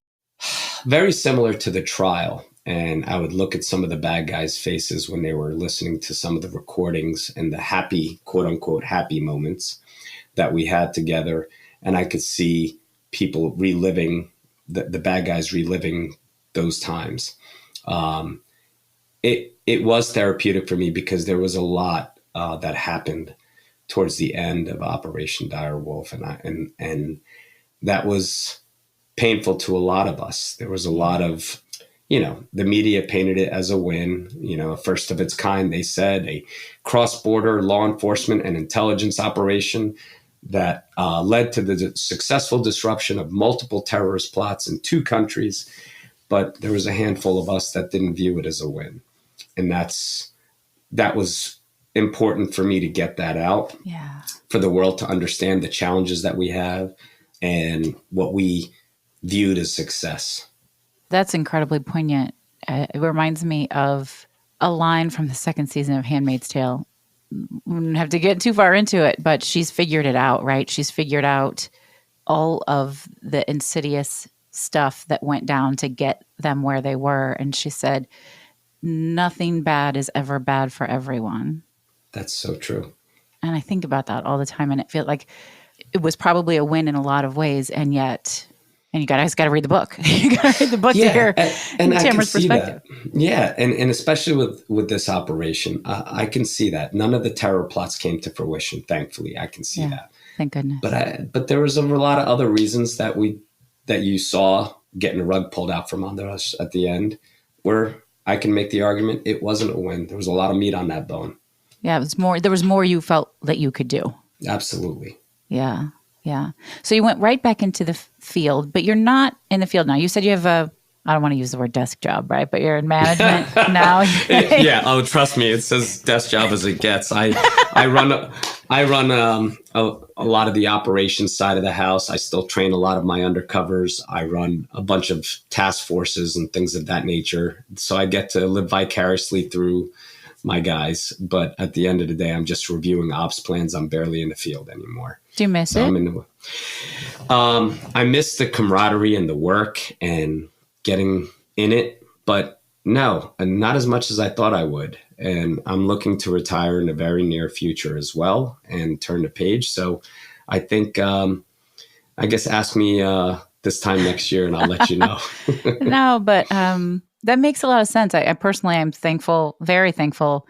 very similar to the trial. And I would look at some of the bad guys' faces when they were listening to some of the recordings and the happy, quote unquote, happy moments that we had together. And I could see people reliving, the bad guys reliving those times. It was therapeutic for me because there was a lot that happened towards the end of Operation Direwolf. And that was painful to a lot of us. There was a lot of, you know, the media painted it as a win, you know, a first of its kind, they said, a cross-border law enforcement and intelligence operation that led to the successful disruption of multiple terrorist plots in 2 countries. But there was a handful of us that didn't view it as a win. And that was important for me to get that out, for the world to understand the challenges that we have and what we viewed as success. That's incredibly poignant. It reminds me of a line from the 2nd season of Handmaid's Tale. We don't have to get too far into it, but she's figured it out, right? She's figured out all of the insidious stuff that went down to get them where they were. And she said, nothing bad is ever bad for everyone. That's so true. And I think about that all the time. And it feels like it was probably a win in a lot of ways. And yet, and you guys got to read the book. You got to read the book to hear Tamer's perspective. Yeah. And especially with this operation, I can see that. None of the terror plots came to fruition. Thankfully, I can see that. Thank goodness. But there was a lot of other reasons that you saw getting the rug pulled out from under us at the end, where I can make the argument it wasn't a win. There was a lot of meat on that bone. Yeah, it was more. There was more you felt that you could do. Absolutely. Yeah. So you went right back into the field, but you're not in the field now. You said you have I don't want to use the word desk job, right? But you're in management now. Yeah. Oh, trust me. It says desk job as it gets. I run a lot of the operations side of the house. I still train a lot of my undercovers. I run a bunch of task forces and things of that nature. So I get to live vicariously through my guys. But at the end of the day, I'm just reviewing ops plans. I'm barely in the field anymore. Do you miss it? I miss the camaraderie and the work and getting in it, but no, and not as much as I thought I would. And I'm looking to retire in the very near future as well and turn the page. So I think, I guess ask me this time next year and I'll let you know. No, but that makes a lot of sense. I personally am thankful, very thankful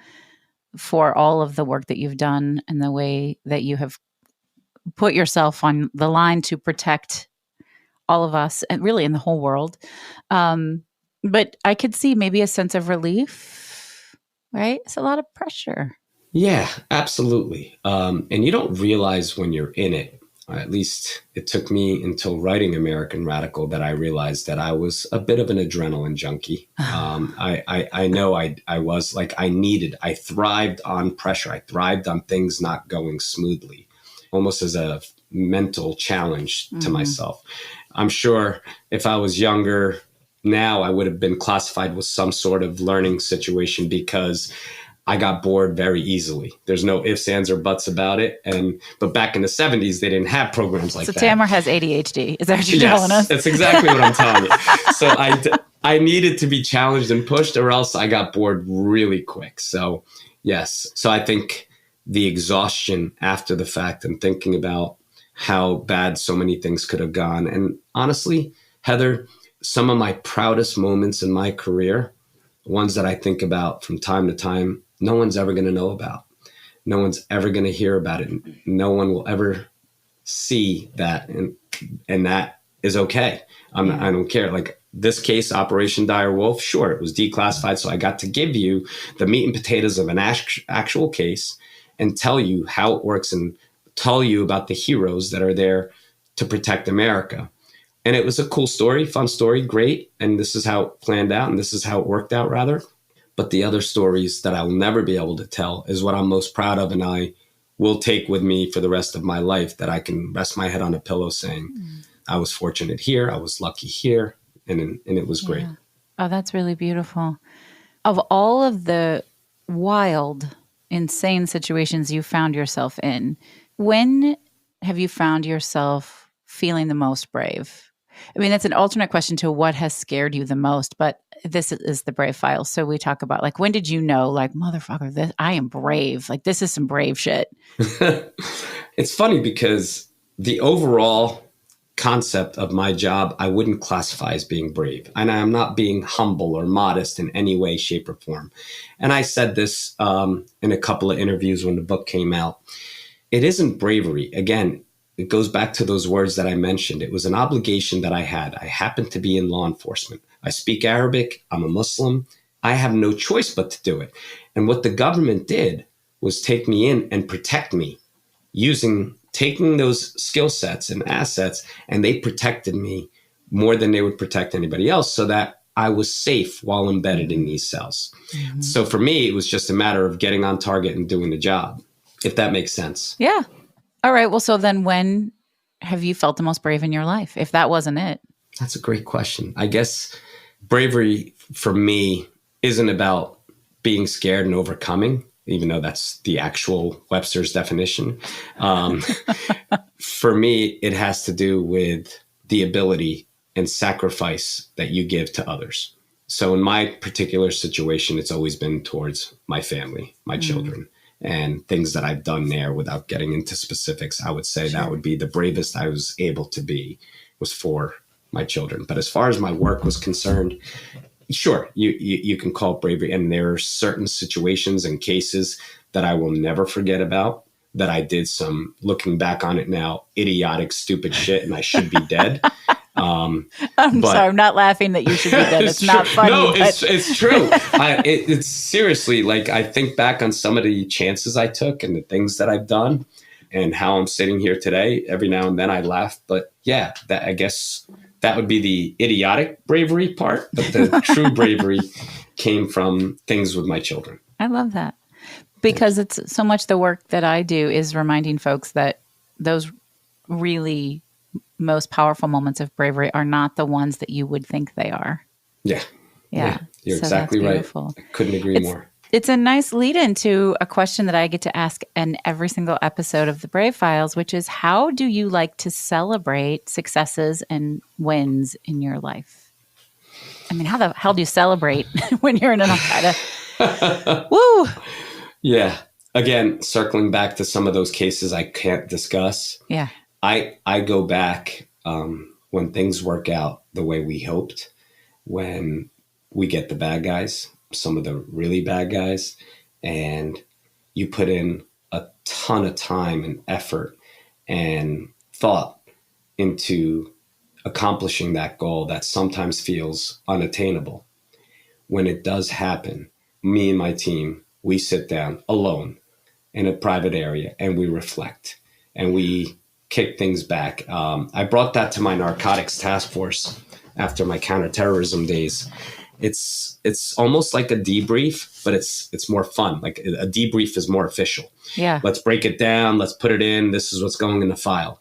for all of the work that you've done and the way that you have put yourself on the line to protect all of us and really in the whole world. But I could see maybe a sense of relief, right? It's a lot of pressure. Yeah, absolutely. And you don't realize when you're in it, at least it took me until writing American Radical that I realized that I was a bit of an adrenaline junkie. I know I was like, I thrived on pressure. I thrived on things not going smoothly, almost as a mental challenge to myself. I'm sure if I was younger now, I would have been classified with some sort of learning situation because I got bored very easily. There's no ifs, ands, or buts about it. But back in the 70s, they didn't have programs like that. So Tamer has ADHD. Is that what you're telling us? That's exactly what I'm telling you. So I needed to be challenged and pushed, or else I got bored really quick. So yes. So I think the exhaustion after the fact and thinking about how bad so many things could have gone. And honestly, Heather, some of my proudest moments in my career, ones that I think about from time to time, no one's ever going to know about. No one's ever going to hear about it. No one will ever see that. And that is okay. I don't care. Like this case, Operation Dire Wolf, sure, it was declassified. So I got to give you the meat and potatoes of an actual case and tell you how it works and tell you about the heroes that are there to protect America. And it was a cool story, fun story, great. And this is how it planned out. And this is how it worked out, rather. But the other stories that I will never be able to tell is what I'm most proud of. And I will take with me for the rest of my life, that I can rest my head on a pillow saying, I was fortunate here. I was lucky here. And it was great. Oh, that's really beautiful. Of all of the wild, insane situations you found yourself in, when have you found yourself feeling the most brave? I mean, that's an alternate question to what has scared you the most, but this is the Brave Files. So we talk about like, when did you know, like, motherfucker, I am brave. Like, this is some brave shit. It's funny because the overall concept of my job, I wouldn't classify as being brave. And I'm not being humble or modest in any way, shape, or form. And I said this in a couple of interviews when the book came out. It isn't bravery. Again, it goes back to those words that I mentioned. It was an obligation that I had. I happen to be in law enforcement. I speak Arabic. I'm a Muslim. I have no choice but to do it. And what the government did was take me in and protect me taking those skill sets and assets, and they protected me more than they would protect anybody else so that I was safe while embedded in these cells. Mm-hmm. So for me, it was just a matter of getting on target and doing the job, if that makes sense. Yeah. All right. Well, so then when have you felt the most brave in your life, if that wasn't it? That's a great question. I guess bravery for me isn't about being scared and overcoming, even though that's the actual Webster's definition. For me, it has to do with the ability and sacrifice that you give to others. So in my particular situation, it's always been towards my family, my children. And things that I've done there, without getting into specifics, I would say that would be the bravest I was able to be, was for my children. But as far as my work was concerned, sure, you can call it bravery. And there are certain situations and cases that I will never forget about, that I did some, looking back on it now, idiotic, stupid shit, and I should be dead. I'm sorry, I'm not laughing that you should be dead. It's not funny. No, it's true. It's seriously, like, I think back on some of the chances I took and the things that I've done and how I'm sitting here today. Every now and then I laugh, but yeah, I guess that would be the idiotic bravery part. But the true bravery came from things with my children. I love that, because it's so much the work that I do is reminding folks that those really most powerful moments of bravery are not the ones that you would think they are. Yeah. Yeah. You're exactly right. I couldn't agree more. It's a nice lead into a question that I get to ask in every single episode of the Brave Files, which is, how do you like to celebrate successes and wins in your life? I mean, how the hell do you celebrate when you're in an al-Qaeda? Woo! Yeah. Again, circling back to some of those cases I can't discuss. Yeah. I go back when things work out the way we hoped, when we get the bad guys, some of the really bad guys, and you put in a ton of time and effort and thought into accomplishing that goal that sometimes feels unattainable. When it does happen, me and my team, we sit down alone in a private area and we reflect and we kick things back. I brought that to my narcotics task force after my counterterrorism days. It's almost like a debrief, but it's more fun. Like a debrief is more official. Yeah. Let's break it down. Let's put it in. This is what's going in the file.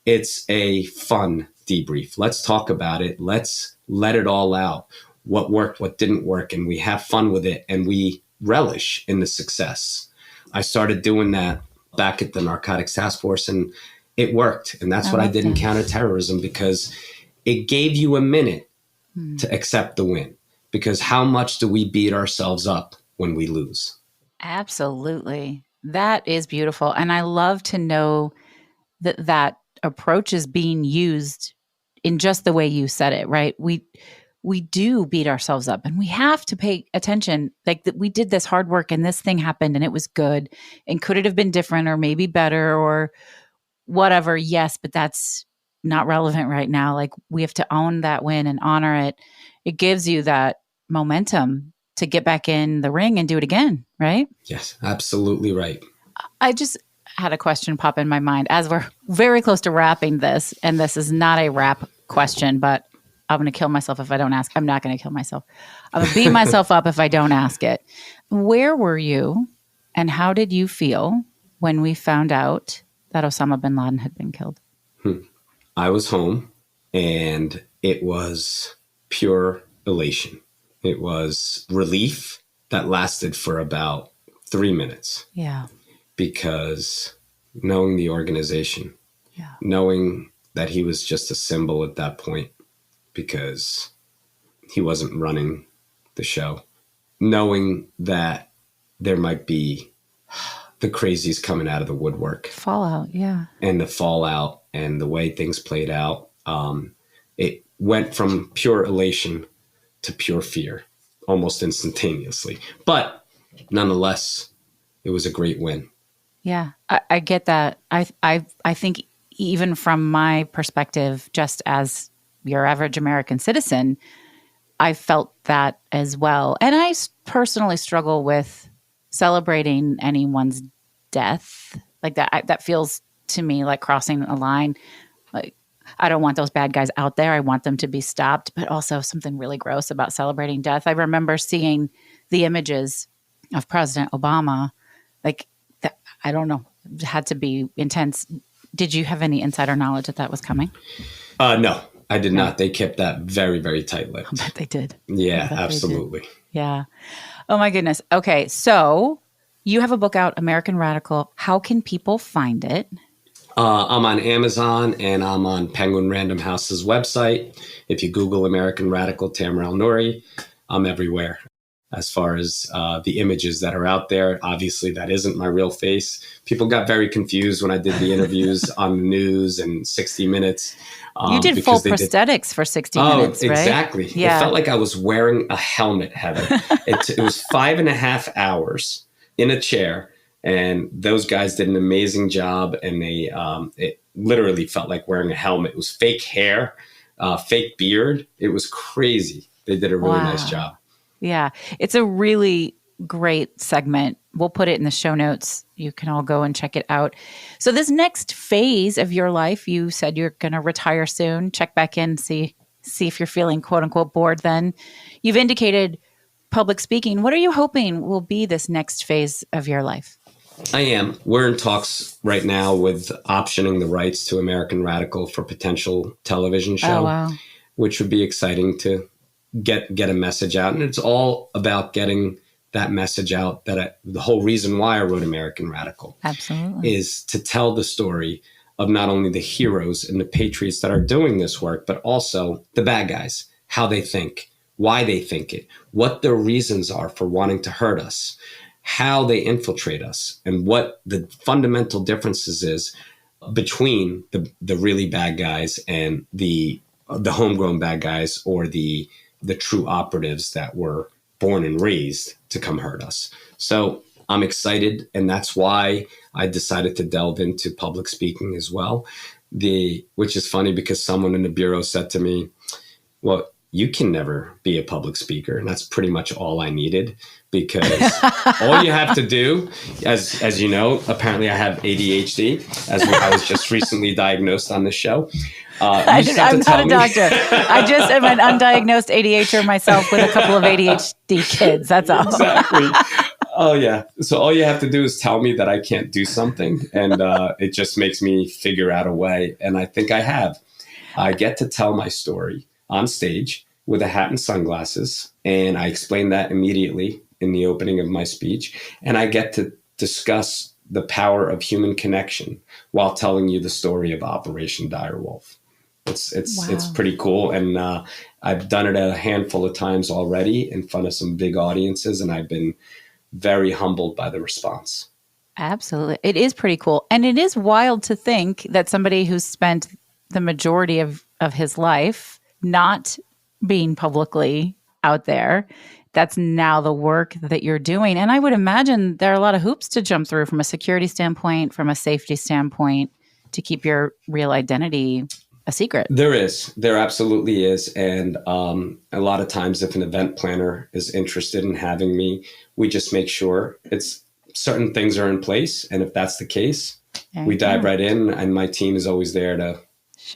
It's a fun debrief. Let's talk about it. Let's let it all out. What worked, what didn't work, and we have fun with it, and we relish in the success. I started doing that back at the Narcotics Task Force, and it worked. And that's what I did in counterterrorism, because it gave you a minute to accept the win. Because how much do we beat ourselves up when we lose? Absolutely. That is beautiful. And I love to know that that approach is being used in just the way you said it, right? We do beat ourselves up, and we have to pay attention. Like that, we did this hard work and this thing happened and it was good. And could it have been different or maybe better or whatever? Yes, but that's not relevant right now. Like we have to own that win and honor it. It gives you that momentum to get back in the ring and do it again, right? Yes, absolutely right. I just had a question pop in my mind as we're very close to wrapping this. And this is not a wrap question, but I'm going to kill myself if I don't ask. I'm not going to kill myself. I'm going to beat myself up if I don't ask it. Where were you and how did you feel when we found out that Osama bin Laden had been killed? I was home and it was pure elation. It was relief that lasted for about 3 minutes. Yeah. Because knowing the organization, knowing that he was just a symbol at that point, because he wasn't running the show, knowing that there might be the crazies coming out of the woodwork. Fallout, yeah. And the fallout and the way things played out, it went from pure elation to pure fear almost instantaneously. But nonetheless, it was a great win. Yeah, I get that. I think even from my perspective, just as your average American citizen, I felt that as well. And I personally struggle with celebrating anyone's death like that. That feels to me like crossing a line. Like I don't want those bad guys out there. I want them to be stopped, but also something really gross about celebrating death. I remember seeing the images of President Obama, like that. I don't know, it had to be intense. Did you have any insider knowledge that was coming? No, I did not. They kept that very, very tight-lipped. I bet they did. Yeah, absolutely. Yeah. Oh my goodness. Okay. So you have a book out, American Radical. How can people find it? I'm on Amazon and I'm on Penguin Random House's website. If you Google American Radical, Tamer Elnoury, I'm everywhere. As far as the images that are out there, obviously that isn't my real face. People got very confused when I did the interviews on the news and 60 Minutes. You did full prosthetics for 60 minutes, right? Exactly. Yeah. It felt like I was wearing a helmet, Heather. It was 5.5 hours in a chair. And those guys did an amazing job. And they it literally felt like wearing a helmet. It was fake hair, fake beard. It was crazy. They did a really nice job. Yeah. It's a really great segment. We'll put it in the show notes. You can all go and check it out. So this next phase of your life, you said you're going to retire soon. Check back in, see if you're feeling quote unquote bored then. You've indicated public speaking. What are you hoping will be this next phase of your life? I am. We're in talks right now with optioning the rights to American Radical for potential television show, which would be exciting to get a message out. And it's all about getting that message out, that the whole reason why I wrote American Radical is to tell the story of not only the heroes and the patriots that are doing this work, but also the bad guys, how they think, why they think it, what their reasons are for wanting to hurt us, how they infiltrate us, and what the fundamental differences is between the really bad guys and the homegrown bad guys, or the true operatives that were born and raised to come hurt us. So I'm excited, and that's why I decided to delve into public speaking as well. Which is funny, because someone in the bureau said to me, well, you can never be a public speaker. And that's pretty much all I needed, because all you have to do, as you know, apparently I have ADHD, as I was just recently diagnosed on this show. I'm not a doctor. I just am an undiagnosed ADHDer myself with a couple of ADHD kids. That's all. Exactly. Oh, yeah. So all you have to do is tell me that I can't do something, and it just makes me figure out a way. And I think I have. I get to tell my story on stage with a hat and sunglasses, and I explain that immediately in the opening of my speech. And I get to discuss the power of human connection while telling you the story of Operation Direwolf. It's pretty cool. And I've done it a handful of times already in front of some big audiences, and I've been very humbled by the response. Absolutely. It is pretty cool. And it is wild to think that somebody who's spent the majority of his life not being publicly out there, that's now the work that you're doing. And I would imagine there are a lot of hoops to jump through from a security standpoint, from a safety standpoint, to keep your real identity a secret. There absolutely is. And a lot of times if an event planner is interested in having me, we just make sure certain things are in place. And if that's the case, we dive right in, and my team is always there to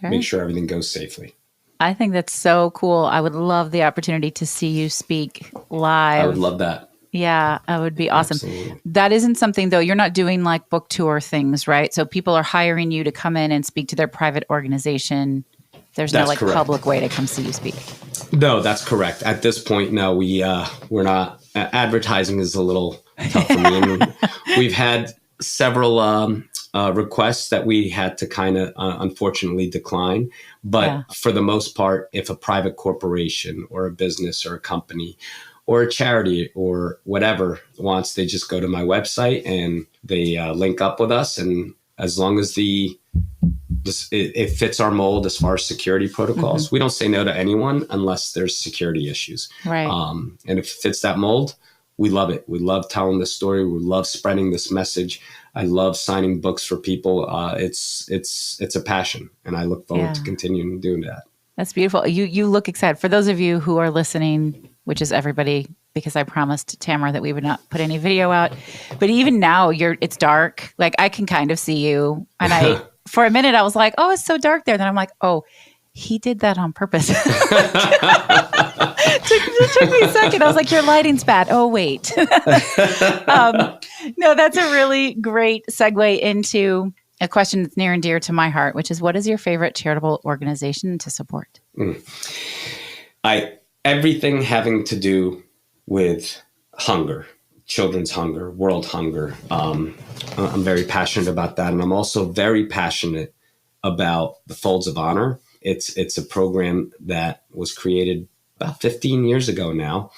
make sure everything goes safely. I think that's so cool. I would love the opportunity to see you speak live. I would love that. Yeah, that would be awesome. Absolutely. That isn't something, though, you're not doing like book tour things, right? So people are hiring you to come in and speak to their private organization. There's no correct. Public way to come see you speak. No, that's correct. At this point, no, we're not. Advertising is a little tough for me. And we've had several requests that we had to kind of unfortunately decline. But for the most part, if a private corporation or a business or a company or a charity or whatever wants, they just go to my website and they link up with us. And as long as it fits our mold as far as security protocols, we don't say no to anyone unless there's security issues. Right. And if it fits that mold, we love it. We love telling this story. We love spreading this message. I love signing books for people. It's a passion, and I look forward to continuing doing that. That's beautiful. You look excited. For those of you who are listening, which is everybody, because I promised Tamer that we would not put any video out. But even now, it's dark. Like, I can kind of see you, and for a minute I was like, "Oh, it's so dark there." Then I'm like, "Oh, he did that on purpose." It took me a second. I was like, your lighting's bad. Oh, wait. No, that's a really great segue into a question that's near and dear to my heart, which is, what is your favorite charitable organization to support? Everything having to do with hunger, children's hunger, world hunger. I'm very passionate about that. And I'm also very passionate about the Folds of Honor. It's a program that was created about 15 years ago now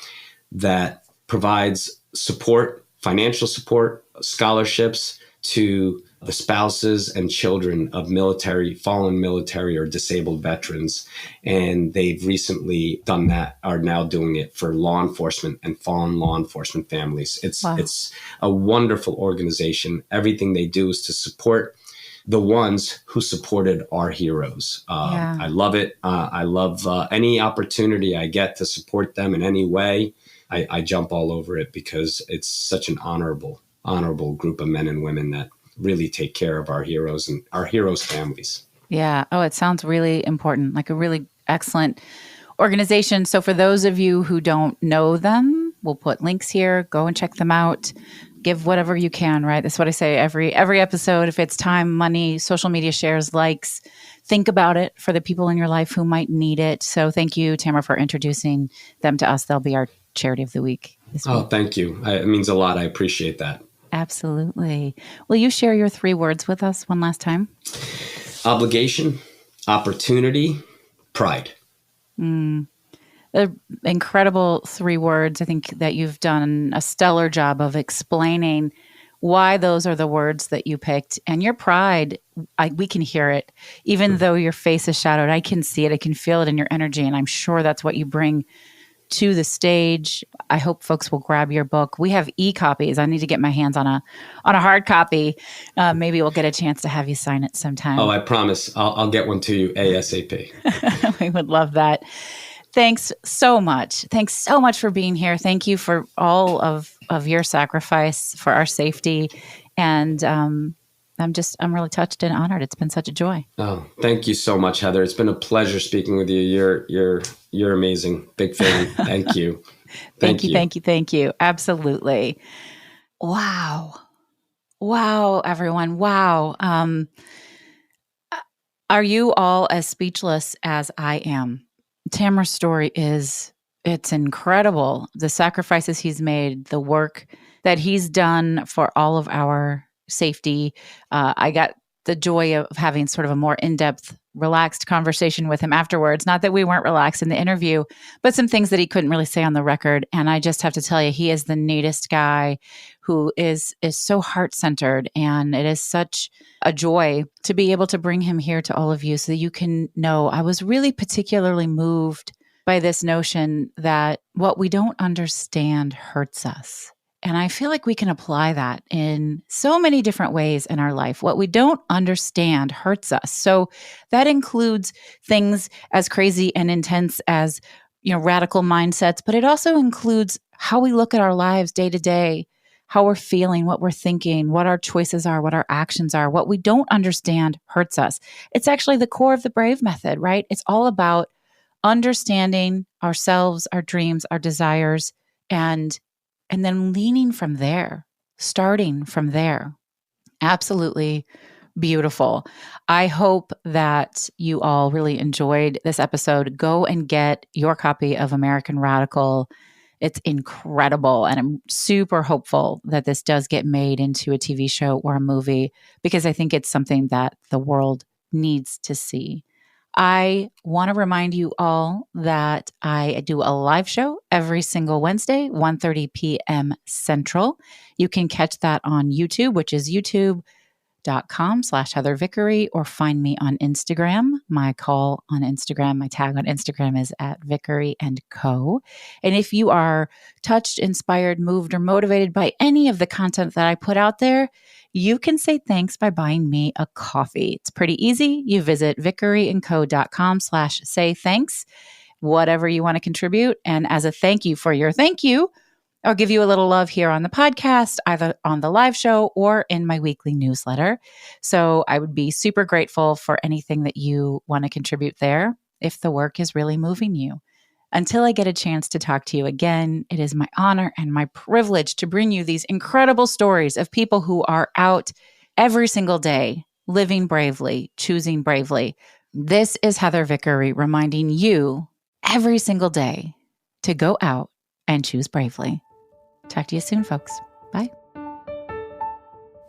that provides support, financial support, scholarships to the spouses and children of fallen military or disabled veterans. And they've recently done that, are now doing it for law enforcement and fallen law enforcement families. It's a wonderful organization. Everything they do is to support the ones who supported our heroes. I love it. I love any opportunity I get to support them in any way. I jump all over it, because it's such an honorable group of men and women that really take care of our heroes and our heroes' families. Yeah. Oh, it sounds really important, like a really excellent organization. So for those of you who don't know them, we'll put links here. Go and check them out. Give whatever you can, right? That's what I say every episode. If it's time, money, social media shares, likes, think about it for the people in your life who might need it. So thank you, Tamer, for introducing them to us. They'll be our charity of the week this week. Oh, thank you. It means a lot. I appreciate that. Absolutely. Will you share your 3 words with us one last time? Obligation, opportunity, pride. Incredible 3 words. I think that you've done a stellar job of explaining why those are the words that you picked. And your pride, we can hear it. Even though your face is shadowed, I can see it. I can feel it in your energy. And I'm sure that's what you bring to the stage. I hope folks will grab your book. We have e-copies. I need to get my hands on a hard copy. Maybe we'll get a chance to have you sign it sometime. Oh, I promise. I'll get one to you ASAP. We would love that. Thanks so much. Thanks so much for being here. Thank you for all of your sacrifice for our safety. And I'm really touched and honored. It's been such a joy. Oh, thank you so much, Heather. It's been a pleasure speaking with you. You're amazing. Big fan. Thank you. Thank you. Absolutely. Wow, everyone. Wow. Are you all as speechless as I am? Tamer's story it's incredible. The sacrifices he's made, the work that he's done for all of our safety. I got the joy of having sort of a more in-depth, relaxed conversation with him afterwards. Not that we weren't relaxed in the interview, but some things that he couldn't really say on the record. And I just have to tell you, he is the neatest guy who is so heart-centered. And it is such a joy to be able to bring him here to all of you so that you can know. I was really particularly moved by this notion that what we don't understand hurts us. And I feel like we can apply that in so many different ways in our life. What we don't understand hurts us. So that includes things as crazy and intense as, radical mindsets, but it also includes how we look at our lives day to day, how we're feeling, what we're thinking, what our choices are, what our actions are. What we don't understand hurts us. It's actually the core of the Brave method, right? It's all about understanding ourselves, our dreams, our desires, and then leaning from there, starting from there. Absolutely beautiful. I hope that you all really enjoyed this episode. Go and get your copy of American Radical. It's incredible. And I'm super hopeful that this does get made into a TV show or a movie, because I think it's something that the world needs to see. I want to remind you all that I do a live show every single Wednesday, 1:30 p.m. Central. You can catch that on YouTube, which is youtube.com/Heather Vickery, or find me on Instagram. My tag on Instagram is @Vickery&Co. And if you are touched, inspired, moved, or motivated by any of the content that I put out there, you can say thanks by buying me a coffee. It's pretty easy. You visit vickeryandco.com/say thanks, whatever you want to contribute. And as a thank you for your thank you, I'll give you a little love here on the podcast, either on the live show or in my weekly newsletter. So I would be super grateful for anything that you want to contribute there if the work is really moving you. Until I get a chance to talk to you again, it is my honor and my privilege to bring you these incredible stories of people who are out every single day, living bravely, choosing bravely. This is Heather Vickery reminding you every single day to go out and choose bravely. Talk to you soon, folks. Bye.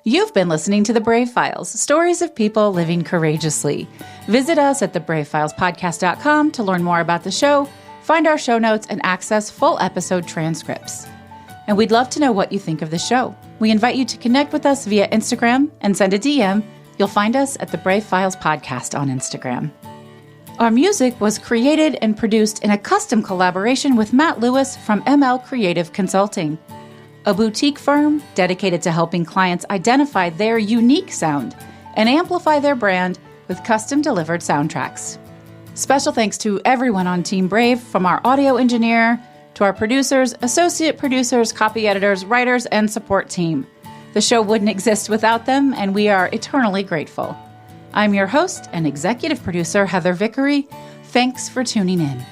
You've been listening to The Brave Files, stories of people living courageously. Visit us at thebravefilespodcast.com to learn more about the show, find our show notes, and access full episode transcripts. And we'd love to know what you think of the show. We invite you to connect with us via Instagram and send a DM. You'll find us at The Brave Files Podcast on Instagram. Our music was created and produced in a custom collaboration with Matt Lewis from ML Creative Consulting, a boutique firm dedicated to helping clients identify their unique sound and amplify their brand with custom-delivered soundtracks. Special thanks to everyone on Team Brave, from our audio engineer to our producers, associate producers, copy editors, writers, and support team. The show wouldn't exist without them, and we are eternally grateful. I'm your host and executive producer, Heather Vickery. Thanks for tuning in.